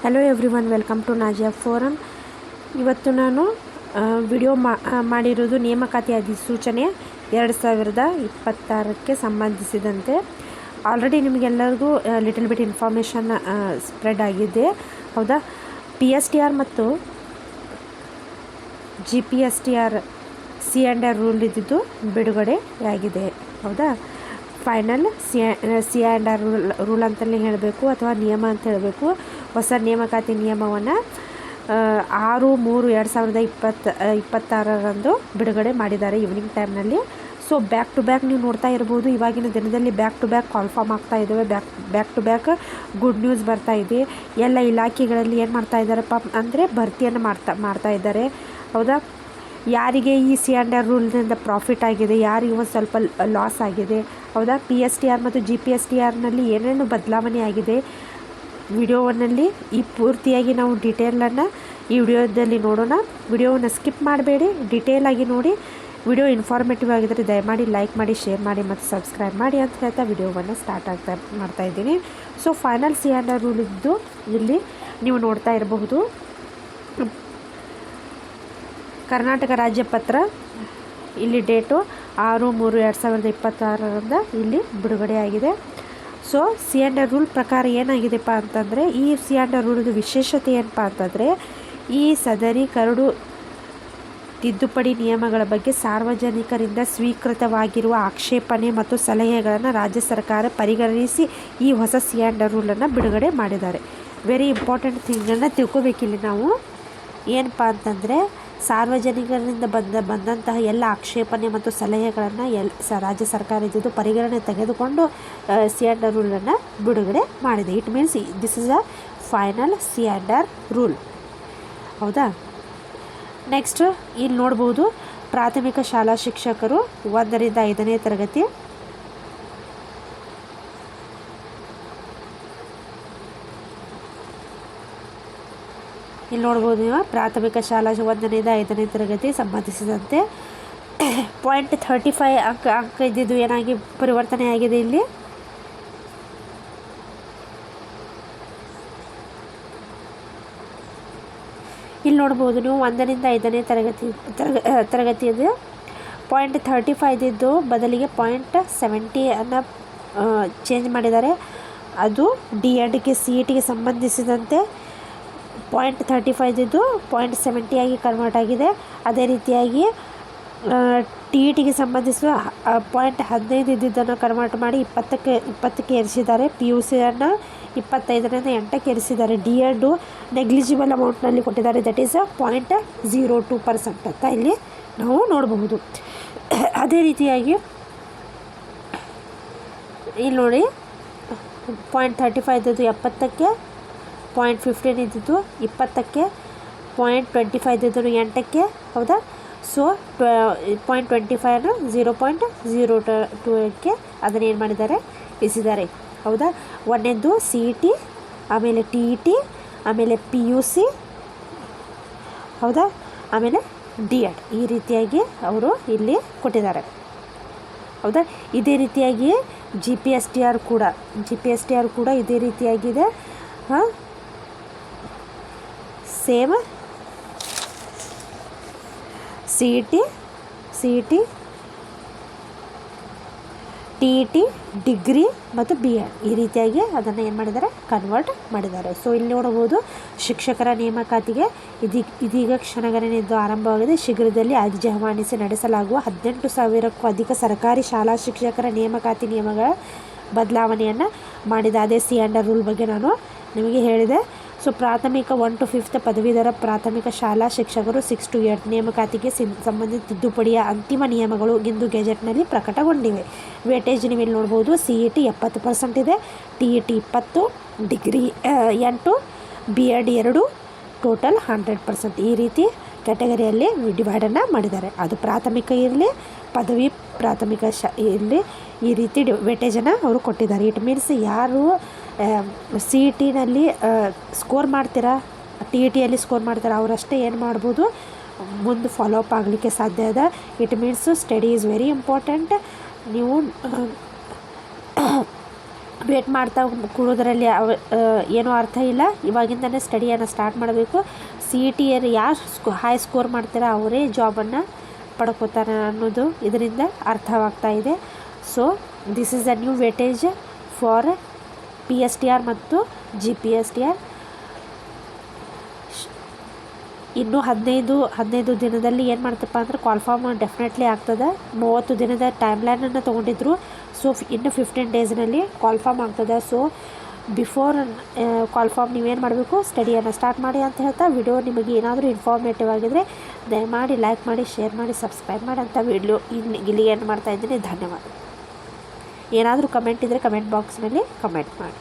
Hello everyone, welcome to Nazia forum. ಇವತ್ತು ನಾನು video ಮಾಡಿರೋದು ನೇಮಕಾತಿ ಅಧಿಸೂಚನೆ 2026ಕ್ಕೆ ಸಂಬಂಧಿಸಿದಂತೆ. ಆಲ್ರೆಡಿ ನಿಮಗೆಲ್ಲರಿಗೂ ಲಿಟಲ್ ಬಿಟ್ ಇನ್ಫಾರ್ಮೇಷನ್ ಸ್ಪ್ರೆಡ್ ಆಗಿದೆ, ಹೌದಾ. PSTR ಮತ್ತು GPSTR C&R ರೂಲ್ ಇದ್ದಿದ್ದು ಬಿಡುಗಡೆಯಾಗಿದೆ, ಹೌದಾ. ಫೈನಲ್ C&R ರೂಲ್ ಅಂತಲೇ ಹೇಳಬೇಕು ಅಥವಾ ನಿಯಮ ಅಂತ ಹೇಳಬೇಕು. ಹೊಸ ನೇಮಕಾತಿ ನಿಯಮವನ್ನು 6/3/2026 ಬಿಡುಗಡೆ ಮಾಡಿದ್ದಾರೆ ಈವ್ನಿಂಗ್ ಟೈಮ್ನಲ್ಲಿ. ಸೊ ಬ್ಯಾಕ್ ಟು ಬ್ಯಾಕ್ ನೀವು ನೋಡ್ತಾ ಇರ್ಬೋದು, ಇವಾಗಿನ ದಿನದಲ್ಲಿ ಬ್ಯಾಕ್ ಟು ಬ್ಯಾಕ್ ಕಾಲ್ಫಾರ್ಮ್ ಆಗ್ತಾ ಇದ್ದಾವೆ, back to back good news ಬರ್ತಾ ಇದೆ. ಎಲ್ಲ ಇಲಾಖೆಗಳಲ್ಲಿ ಏನು ಮಾಡ್ತಾ ಇದ್ದಾರಪ್ಪ ಅಂದರೆ ಭರ್ತಿಯನ್ನು ಮಾಡ್ತಾ ಇದ್ದಾರೆ, ಹೌದಾ. ಯಾರಿಗೆ ಈ C&R ರೂಲ್ನಿಂದ ಪ್ರಾಫಿಟ್ ಆಗಿದೆ, ಯಾರಿಗೆ ಒಂದು ಸ್ವಲ್ಪ ಲಾಸ್ ಆಗಿದೆ, ಹೌದಾ. PSTR ಮತ್ತು GPSTRನಲ್ಲಿ ಏನೇನು ಬದಲಾವಣೆ ಆಗಿದೆ ವಿಡಿಯೋನಲ್ಲಿ ಈ ಪೂರ್ತಿಯಾಗಿ ನಾವು ಡೀಟೇಲನ್ನು ಈ ವಿಡಿಯೋದಲ್ಲಿ ನೋಡೋಣ. ವಿಡಿಯೋವನ್ನು ಸ್ಕಿಪ್ ಮಾಡಬೇಡಿ, ಡೀಟೇಲಾಗಿ ನೋಡಿ. ವಿಡಿಯೋ ಇನ್ಫಾರ್ಮೇಟಿವ್ ಆಗಿದ್ದರೆ ದಯಮಾಡಿ ಲೈಕ್ ಮಾಡಿ, ಶೇರ್ ಮಾಡಿ ಮತ್ತು ಸಬ್ಸ್ಕ್ರೈಬ್ ಮಾಡಿ ಅಂತ ಹೇಳ್ತಾ ವಿಡಿಯೋವನ್ನು ಮಾಡ್ತಾ ಇದ್ದೀನಿ. ಸೊ ಫೈನಲ್ C&R ರೂಲ್ ಇದ್ದು ಇಲ್ಲಿ ನೀವು ನೋಡ್ತಾ ಇರಬಹುದು. ಕರ್ನಾಟಕ ರಾಜ್ಯ ಪತ್ರ ಇಲ್ಲಿ ಡೇಟು 6/3/2026 ಇಲ್ಲಿ ಬಿಡುಗಡೆಯಾಗಿದೆ. ಸೊ C&R ರೂಲ್ ಪ್ರಕಾರ ಏನಾಗಿದೆಪ್ಪ ಅಂತಂದರೆ, ಈ C&R ರೂಲ್ದು ವಿಶೇಷತೆ ಏನಪ್ಪ ಅಂತಂದರೆ, ಈ ಸದರಿ ಕರಡು ತಿದ್ದುಪಡಿ ನಿಯಮಗಳ ಬಗ್ಗೆ ಸಾರ್ವಜನಿಕರಿಂದ ಸ್ವೀಕೃತವಾಗಿರುವ ಆಕ್ಷೇಪಣೆ ಮತ್ತು ಸಲಹೆಗಳನ್ನು ರಾಜ್ಯ ಸರ್ಕಾರ ಪರಿಗಣಿಸಿ ಈ ಹೊಸ C&R ರೂಲನ್ನು ಬಿಡುಗಡೆ ಮಾಡಿದ್ದಾರೆ. ವೆರಿ ಇಂಪಾರ್ಟೆಂಟ್ ಥಿಂಗನ್ನು ತಿಳ್ಕೊಬೇಕಿಲ್ಲಿ ನಾವು. ಏನಪ್ಪ ಅಂತಂದರೆ, ಸಾರ್ವಜನಿಕರಿಂದ ಬಂದಂತಹ ಎಲ್ಲ ಆಕ್ಷೇಪಣೆ ಮತ್ತು ಸಲಹೆಗಳನ್ನು ರಾಜ್ಯ ಸರ್ಕಾರ ಇದ್ದಿದ್ದು ಪರಿಗಣನೆ ತೆಗೆದುಕೊಂಡು C&R ರೂಲನ್ನು ಬಿಡುಗಡೆ ಮಾಡಿದೆ. It means this is a final C&R rule, ಹೌದಾ. ನೆಕ್ಸ್ಟ್ ಇಲ್ಲಿ ನೋಡ್ಬೋದು, ಪ್ರಾಥಮಿಕ ಶಾಲಾ ಶಿಕ್ಷಕರು 1ರಿಂದ 5ನೇ ತರಗತಿ, ಇಲ್ಲಿ ನೋಡ್ಬೋದು ನೀವು ಪ್ರಾಥಮಿಕ ಶಾಲಾ 1ರಿಂದ 5ನೇ ತರಗತಿ ಸಂಬಂಧಿಸಿದಂತೆ 0.35 ಅಂಕ ಇದ್ದಿದ್ದು ಏನಾಗಿ ಪರಿವರ್ತನೆ ಆಗಿದೆ. ಇಲ್ಲಿ ನೋಡ್ಬೋದು ನೀವು 1ರಿಂದ 5ನೇ ತರಗತಿಯದು 0.35 ಇದ್ದಿದ್ದು ಬದಲಿಗೆ 0.70 ಅನ್ನು ಚೇಂಜ್ ಮಾಡಿದ್ದಾರೆ. ಅದು D.Edಗೆ CETಗೆ ಸಂಬಂಧಿಸಿದಂತೆ 0.35 ಇದ್ದು 0.70 ಆಗಿ ಕನ್ವರ್ಟ್ ಆಗಿದೆ. ಅದೇ ರೀತಿಯಾಗಿ TETಗೆ ಸಂಬಂಧಿಸಿದ 0.15 ಇದ್ದಿದ್ದನ್ನು ಕನ್ವರ್ಟ್ ಮಾಡಿ 20ಕ್ಕೆ ಏರಿಸಿದ್ದಾರೆ. PUCಯನ್ನು 25ರಿಂದ 8ಕ್ಕೆ ಏರಿಸಿದ್ದಾರೆ. D.Ed ನೆಗ್ಲಿಜಿಬಲ್ ಅಮೌಂಟ್ನಲ್ಲಿ ಕೊಟ್ಟಿದ್ದಾರೆ, ದಟ್ ಈಸ್ 0.02% ಅಂತ ಇಲ್ಲಿ ನಾವು ನೋಡಬಹುದು. ಅದೇ ರೀತಿಯಾಗಿ ಇಲ್ಲಿ ನೋಡಿ 0.35 ಇದ್ದದ್ದು 70ಕ್ಕೆ, 0.15 ಇದ್ದಿದ್ದು 20ಕ್ಕೆ, 0.25 ಇದ್ದಿದ್ದು 8ಕ್ಕೆ, ಹೌದಾ. ಸೊ 0.25 0.02ಕ್ಕೆ ಅದನ್ನು ಏನು ಮಾಡಿದ್ದಾರೆ, ಇಳಿಸಿದ್ದಾರೆ, ಹೌದಾ. ಒಂದನೇದು CET, ಆಮೇಲೆ TET, ಆಮೇಲೆ PUC, ಹೌದಾ, ಆಮೇಲೆ D.Ed ಈ ರೀತಿಯಾಗಿ ಅವರು ಇಲ್ಲಿ ಕೊಟ್ಟಿದ್ದಾರೆ, ಹೌದಾ. ಇದೇ ರೀತಿಯಾಗಿ GPSTR ಕೂಡ ಇದೇ ರೀತಿಯಾಗಿದೆ, ಹಾಂ. ಸೇಮ್ CET, TET, ಡಿಗ್ರಿ ಮತ್ತು B.Ed ಈ ರೀತಿಯಾಗಿ ಅದನ್ನು ಏನು ಮಾಡಿದ್ದಾರೆ, ಕನ್ವರ್ಟ್ ಮಾಡಿದ್ದಾರೆ. ಸೊ ಇಲ್ಲಿ ನೋಡಬಹುದು, ಶಿಕ್ಷಕರ ನೇಮಕಾತಿಗೆ ಇದೀಗ ಕ್ಷಣಗಣನೆಯದ್ದು ಆರಂಭವಾಗಿದೆ. ಶೀಘ್ರದಲ್ಲಿ ಅರ್ಜಿ ಆಹ್ವಾನಿಸಿ ನಡೆಸಲಾಗುವ 18,000ಕ್ಕೂ ಅಧಿಕ ಸರ್ಕಾರಿ ಶಾಲಾ ಶಿಕ್ಷಕರ ನೇಮಕಾತಿ ನಿಯಮಗಳ ಬದಲಾವಣೆಯನ್ನು ಮಾಡಿದ ಅದೇ C&R ರೂಲ್ ಬಗ್ಗೆ ನಾನು ನಿಮಗೆ ಹೇಳಿದೆ. ಸೊ ಪ್ರಾಥಮಿಕ 1 to 5th ಪದವೀಧರ ಪ್ರಾಥಮಿಕ ಶಾಲಾ ಶಿಕ್ಷಕರು 6 to 8 ನೇಮಕಾತಿಗೆ ಸಂಬಂಧಿತ ತಿದ್ದುಪಡಿಯ ಅಂತಿಮ ನಿಯಮಗಳು ಇಂದು ಗೆಜೆಟ್ನಲ್ಲಿ ಪ್ರಕಟಗೊಂಡಿವೆ. ವೇಟೇಜ್ ನೀವು ಇಲ್ಲಿ ನೋಡ್ಬೋದು, CET 70% ಇದೆ, TET 20, ಡಿಗ್ರಿ 8, B.Ed 2, ಟೋಟಲ್ 100%. ಈ ರೀತಿ ಕ್ಯಾಟಗರಿಯಲ್ಲಿ ಡಿವೈಡನ್ನು ಮಾಡಿದ್ದಾರೆ. ಅದು ಪ್ರಾಥಮಿಕ ಇರಲಿ, ಪದವಿ ಪ್ರಾಥಮಿಕ ಇರಲಿ, ಈ ರೀತಿ ವೇಟೇಜನ್ನು ಅವರು ಕೊಟ್ಟಿದ್ದಾರೆ. ಇಟ್ ಮೀನ್ಸ್ ಯಾರು CETನಲ್ಲಿ ಸ್ಕೋರ್ ಮಾಡ್ತೀರಾ, TETಯಲ್ಲಿ ಸ್ಕೋರ್ ಮಾಡ್ತೀರಾ, ಅವರಷ್ಟೇ ಏನು ಮಾಡ್ಬೋದು, ಮುಂದೆ ಫಾಲೋಅಪ್ ಆಗಲಿಕ್ಕೆ ಸಾಧ್ಯ ಇದೆ. It means study is very important. ನೀವು ವೇಟ್ ಮಾಡ್ತಾ ಕೂಡೋದ್ರಲ್ಲಿ ಏನೂ ಅರ್ಥ ಇಲ್ಲ. ಇವಾಗಿಂದನೇ ಸ್ಟಡಿಯನ್ನು ಸ್ಟಾರ್ಟ್ ಮಾಡಬೇಕು. CET ಯಾರು ಹೈ ಸ್ಕೋರ್ ಮಾಡ್ತಾರೆ ಅವರೇ ಜಾಬನ್ನು ಪಡ್ಕೋತಾರೆ ಅನ್ನೋದು ಇದರಿಂದ ಅರ್ಥವಾಗ್ತಾ ಇದೆ. So this is a new weightage for PSTR ಮತ್ತು GPSTR. ಇನ್ನು 15 ದಿನದಲ್ಲಿ ಏನು ಮಾಡ್ತಪ್ಪ ಅಂದ್ರೆ ಕಾಲ್ಫಾರ್ಮ್ ಡೆಫಿನೆಟ್ಲಿ ಆಗ್ತದೆ. 30 ದಿನದ ಟೈಮ್ ಲೈನನ್ನು ತೊಗೊಂಡಿದ್ರು. ಸೊ ಇನ್ನು 15 ಡೇಸ್ನಲ್ಲಿ ಕಾಲ್ಫಾರ್ಮ್ ಆಗ್ತದೆ. ಸೊ ಬಿಫೋರ್ ಕಾಲ್ಫಾರ್ಮ್ ನೀವೇನು ಮಾಡಬೇಕು, ಸ್ಟಡಿಯನ್ನು ಸ್ಟಾರ್ಟ್ ಮಾಡಿ ಅಂತ ಹೇಳ್ತಾ, ವಿಡಿಯೋ ನಿಮಗೆ ಏನಾದರೂ ಇನ್ಫಾರ್ಮೇಟಿವ್ ಆಗಿದರೆ ದಯಮಾಡಿ ಲೈಕ್ ಮಾಡಿ, ಶೇರ್ ಮಾಡಿ, ಸಬ್ಸ್ಕ್ರೈಬ್ ಮಾಡಿ ಅಂತ ವಿಡಿಯೋ ಇಲ್ಲಿಗೆ ಏನು ಮಾಡ್ತಾಯಿದ್ದೀನಿ. ಧನ್ಯವಾದ. ಏನಾದರೂ ಕಮೆಂಟ್ ಇದ್ದರೆ ಕಮೆಂಟ್ ಬಾಕ್ಸ್ನಲ್ಲಿ ಕಮೆಂಟ್ ಮಾಡಿ.